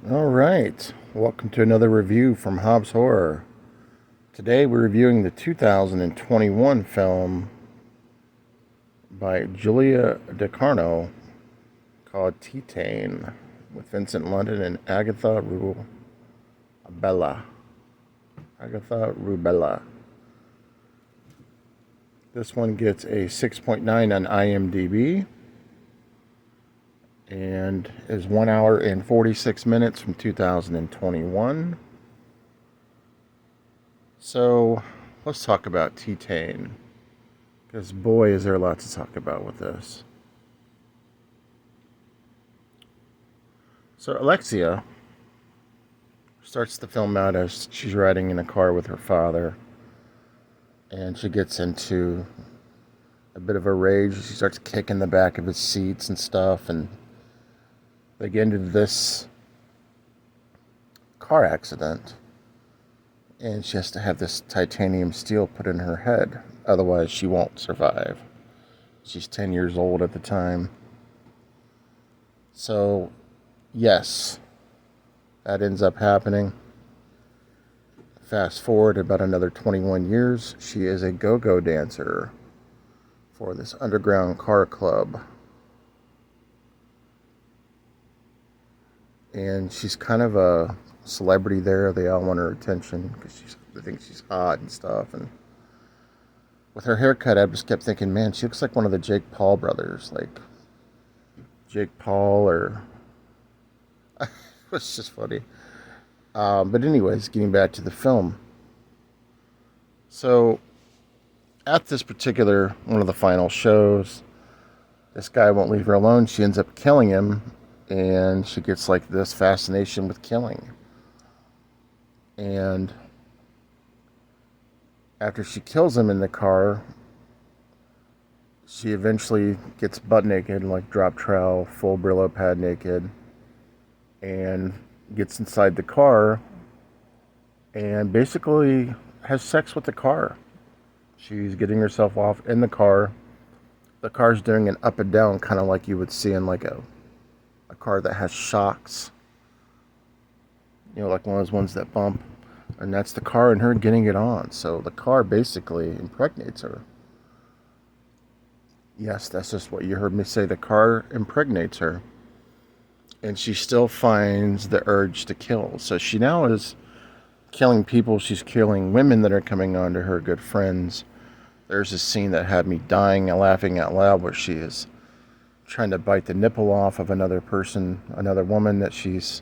All right, welcome to another review from Hobbs Horror. Today we're reviewing the 2021 film by Julia DeCarno called Titane with Vincent London and Rubella. Agatha Rubella. This one gets a 6.9 on IMDb and is 1 hour and 46 minutes from 2021. So let's talk about Titane, because boy, is there a lot to talk about with this. So Alexia starts the film out as she's riding in a car with her father, and she gets into a bit of a rage. She starts kicking the back of his seats and stuff, and they get into this car accident, and she has to have this titanium steel put in her head, otherwise she won't survive. She's 10 years old at the time. So, yes, that ends up happening. Fast forward about another 21 years, she is a go-go dancer for this underground car club. And she's kind of a celebrity there. They all want her attention because they think she's hot and stuff. And with her haircut, I just kept thinking, man, she looks like one of the Jake Paul brothers, like Jake Paul or... It was just funny. But anyways, getting back to the film. So at this particular one of the final shows, this guy won't leave her alone. She ends up killing him, and she gets like this fascination with killing. And after she kills him in the car, she eventually gets butt naked, like drop trowel, full Brillo pad naked, and gets inside the car and basically has sex with the car. She's getting herself off in the car. The car's doing an up and down, kind of like you would see in like a car that has shocks. You know, like one of those ones that bump. And that's the car and her getting it on. So the car basically impregnates her. Yes, that's just what you heard me say. The car impregnates her. And she still finds the urge to kill. So she now is killing people. She's killing women that are coming on to her good friends. There's a scene that had me dying and laughing out loud where she is trying to bite the nipple off of another person, another woman that she's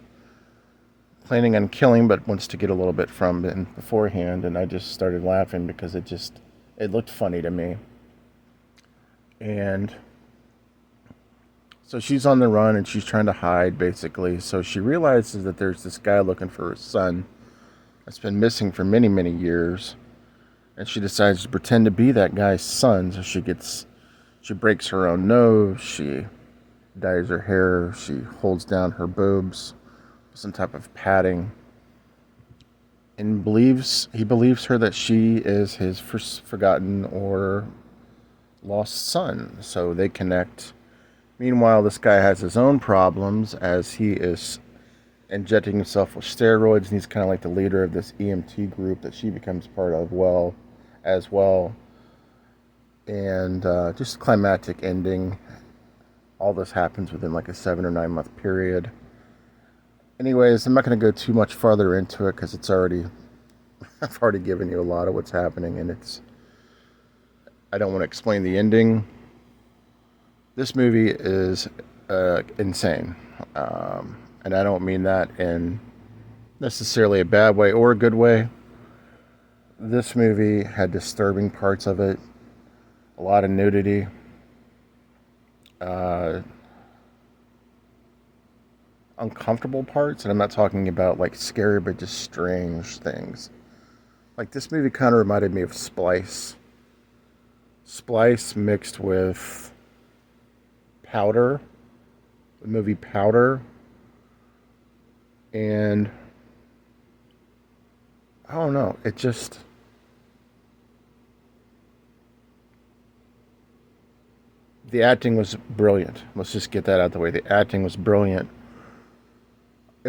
planning on killing but wants to get a little bit from beforehand. And I just started laughing because it looked funny to me. And so she's on the run and she's trying to hide, basically. So she realizes that there's this guy looking for her son that's been missing for many, many years. And she decides to pretend to be that guy's son. So she breaks her own nose, she dyes her hair, she holds down her boobs with some type of padding. And he believes her that she is his forgotten or lost son. So they connect. Meanwhile, this guy has his own problems as he is injecting himself with steroids, and he's kind of like the leader of this EMT group that she becomes part of as well. And just climactic ending. All this happens within like a 7 or 9 month period. Anyways, I'm not going to go too much farther into it because I've already given you a lot of what's happening, and I don't want to explain the ending. This movie is insane. And I don't mean that in necessarily a bad way or a good way. This movie had disturbing parts of it, a lot of nudity, uncomfortable parts, and I'm not talking about like scary, but just strange things. Like this movie kind of reminded me of Splice. Splice mixed with Powder, the movie Powder, and I don't know, the acting was brilliant. Let's just get that out of the way. The acting was brilliant.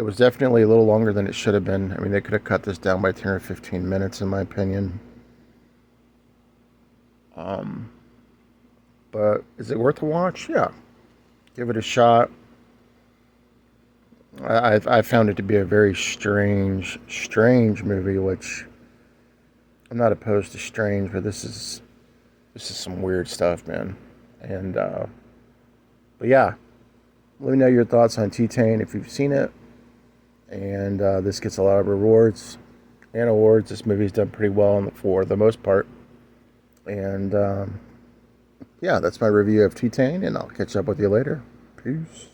It was definitely a little longer than it should have been. I mean, they could have cut this down by 10 or 15 minutes, in my opinion. Um, but is it worth a watch? Yeah. Give it a shot. I found it to be a very strange movie, which I'm not opposed to strange, but this is some weird stuff, man. And but yeah, let me know your thoughts on Titane if you've seen it. And this gets a lot of rewards and awards. This movie's done pretty well for the most part. And yeah, that's my review of Titane, and I'll catch up with you later. Peace.